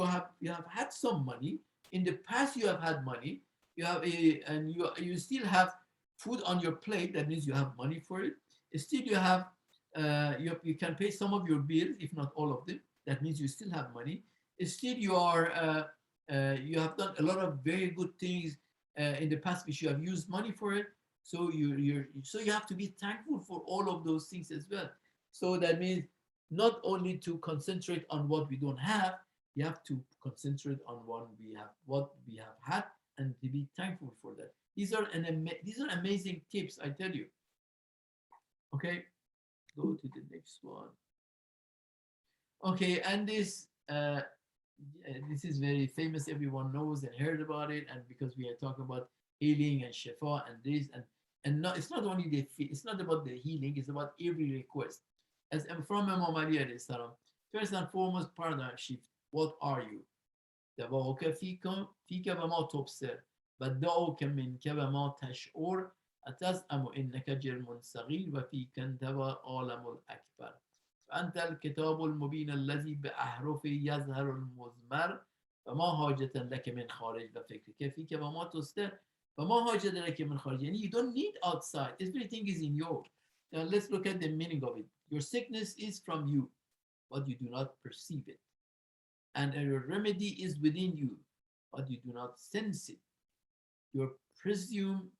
Speaker 1: have had some money. In the past, you have had money. You have you still have food on your plate. That means you have money for it. Still, you have you can pay some of your bills, if not all of them. That means you still have money. Still, you are you have done a lot of very good things in the past, which you have used money for it. So you have to be thankful for all of those things as well. So that means not only to concentrate on what we don't have, you have to concentrate on what we have had, and to be thankful for that. These are amazing tips, I tell you. Okay, go to the next one. Okay, and this is very famous. Everyone knows and heard about it, and because we are talking about healing and shifa and this and not, it's not only it's not about the healing, it's about every request. As from Imam Ali alayhi salam, first and foremost, paradigm shift. What are you? دواؤك فيك وما تبصر بدأك منك وما تشعر أتزعم إنك جرم صغير وفيك انتوى عالم الأكبر فأنت الكتاب المبين الذي بأحرفه يظهر المزمر وما حاجة لك من خارج وفكرك فيك وما تستر وما حاجة لك من خارج. Yani you don't need outside, everything is in you. Now let's look at the meaning of it. Your sickness is from you, but you do not perceive it. And your remedy is within you, but you do not sense it. You presume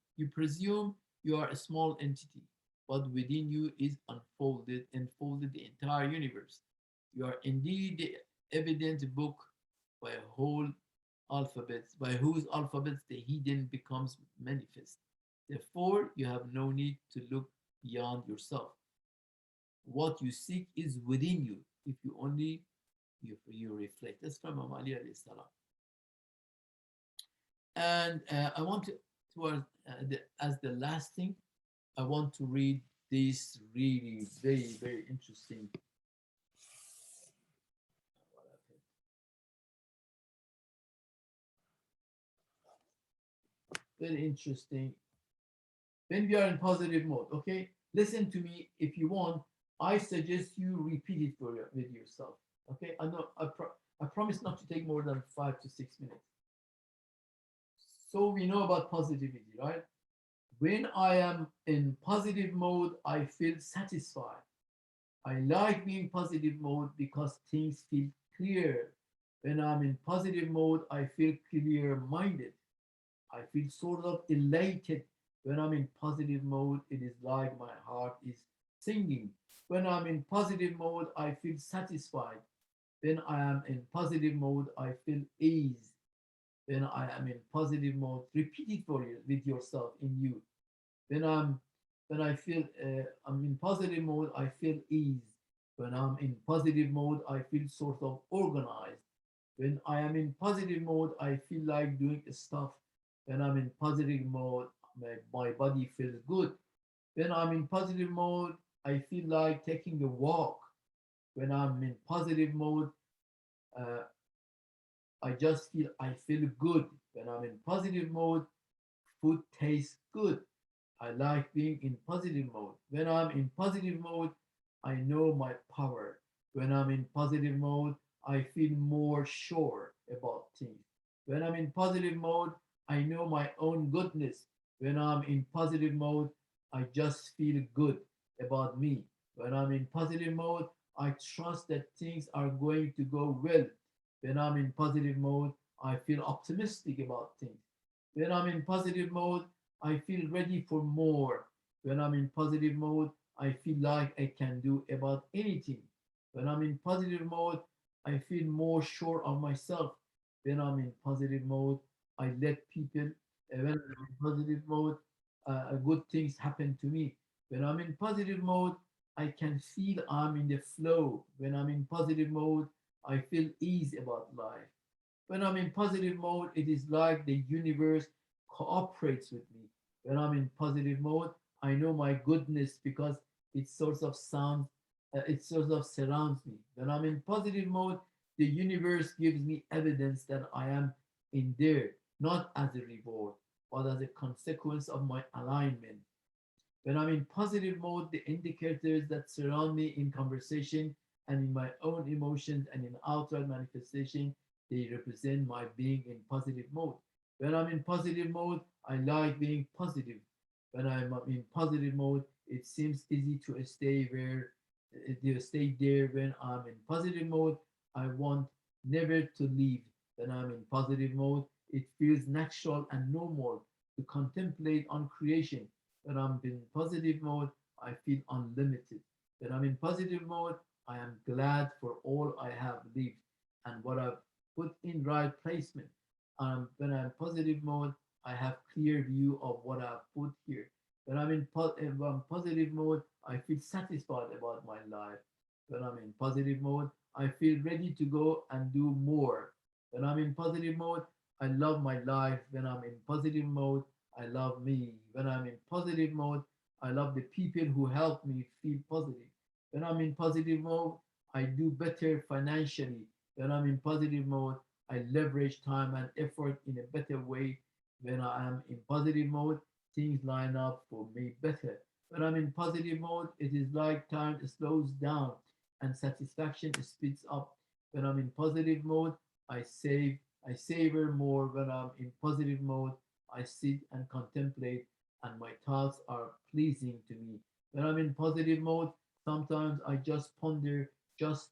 Speaker 1: you are a small entity, but within you is enfolded the entire universe. You are indeed the evident book by a whole alphabet, by whose alphabets the hidden becomes manifest. Therefore, you have no need to look beyond yourself. What you seek is within you, if you only you reflect. That's from Imam Ali alayhi salam. And I want to, as the last thing, I want to read this really very, very interesting. Very interesting. When we are in positive mode, okay? Listen to me if you want. I suggest you repeat it with yourself. Okay, I promise not to take more than 5 to 6 minutes. So we know about positivity, right? When I am in positive mode, I feel satisfied. I like being positive mode because things feel clear. When I'm in positive mode, I feel clear-minded. I feel sort of elated. When I'm in positive mode, it is like my heart is singing. When I'm in positive mode, I feel satisfied. When I am in positive mode, I feel ease. When I am in positive mode, repeat it for you with yourself in you. When I feel I'm in positive mode, I feel ease. When I'm in positive mode, I feel sort of organized. When I am in positive mode, I feel like doing stuff. When I'm in positive mode, my body feels good. When I'm in positive mode, I feel like taking a walk. When I'm in positive mode, uh, I feel good. When I'm in positive mode, food tastes good. I like being in positive mode. When I'm in positive mode, I know my power. When I'm in positive mode, I feel more sure about things. When I'm in positive mode, I know my own goodness. When I'm in positive mode, I just feel good about me. When I'm in positive mode, I trust that things are going to go well. When I'm in positive mode, I feel optimistic about things. When I'm in positive mode, I feel ready for more. When I'm in positive mode, I feel like I can do about anything. When I'm in positive mode, I feel more sure of myself. When I'm in positive mode, I let people, when I'm in positive mode, good things happen to me. When I'm in positive mode, I can feel I'm in the flow. When I'm in positive mode, I feel ease about life. When I'm in positive mode, it is like the universe cooperates with me. When I'm in positive mode, I know my goodness because it sort of sounds, it sort of surrounds me. When I'm in positive mode, the universe gives me evidence that I am in there, not as a reward, but as a consequence of my alignment. When I'm in positive mode, the indicators that surround me in conversation and in my own emotions and in outside manifestation, they represent my being in positive mode. When I'm in positive mode, I like being positive. When I'm in positive mode, it seems easy to stay there. When I'm in positive mode, I want never to leave. When I'm in positive mode, it feels natural and normal to contemplate on creation. When I'm in positive mode, I feel unlimited. When I'm in positive mode, I am glad for all I have lived and what I've put in right placement. When I'm positive mode, I have clear view of what I've put here. When I'm in positive mode, I feel satisfied about my life. When I'm in positive mode, I feel ready to go and do more. When I'm in positive mode, I love my life. When I'm in positive mode, I love me. When I'm in positive mode, I love the people who help me feel positive. When I'm in positive mode, I do better financially. When I'm in positive mode, I leverage time and effort in a better way. When I am in positive mode, things line up for me better. When I'm in positive mode, it is like time slows down and satisfaction speeds up. When I'm in positive mode, I savor more. When I'm in positive mode, I sit and contemplate, and my thoughts are pleasing to me. When I'm in positive mode, sometimes I just ponder just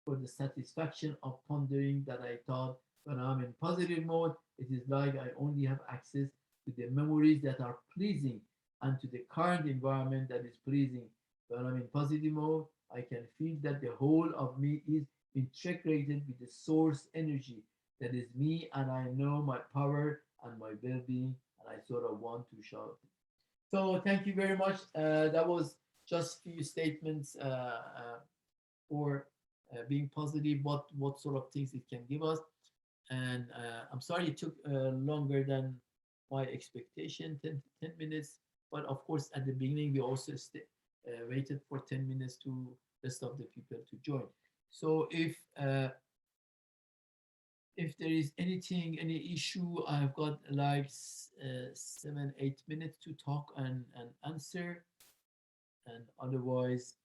Speaker 1: for the satisfaction of pondering that I thought. When I'm in positive mode, it is like I only have access to the memories that are pleasing and to the current environment that is pleasing. When I'm in positive mode, I can feel that the whole of me is integrated with the source energy that is me, and I know my power and my well-being, and I sort of want to shout it. So thank you very much. That was just few statements for being positive, what sort of things it can give us. And I'm sorry it took longer than my expectation, 10 minutes. But of course, at the beginning, we also waited for 10 minutes to rest of the people to join. So if there is anything, any issue, I've got like 7-8 minutes to talk and answer. And otherwise,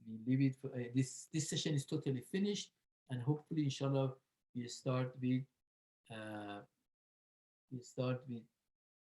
Speaker 1: we leave it for this session is totally finished, and hopefully inshallah we start with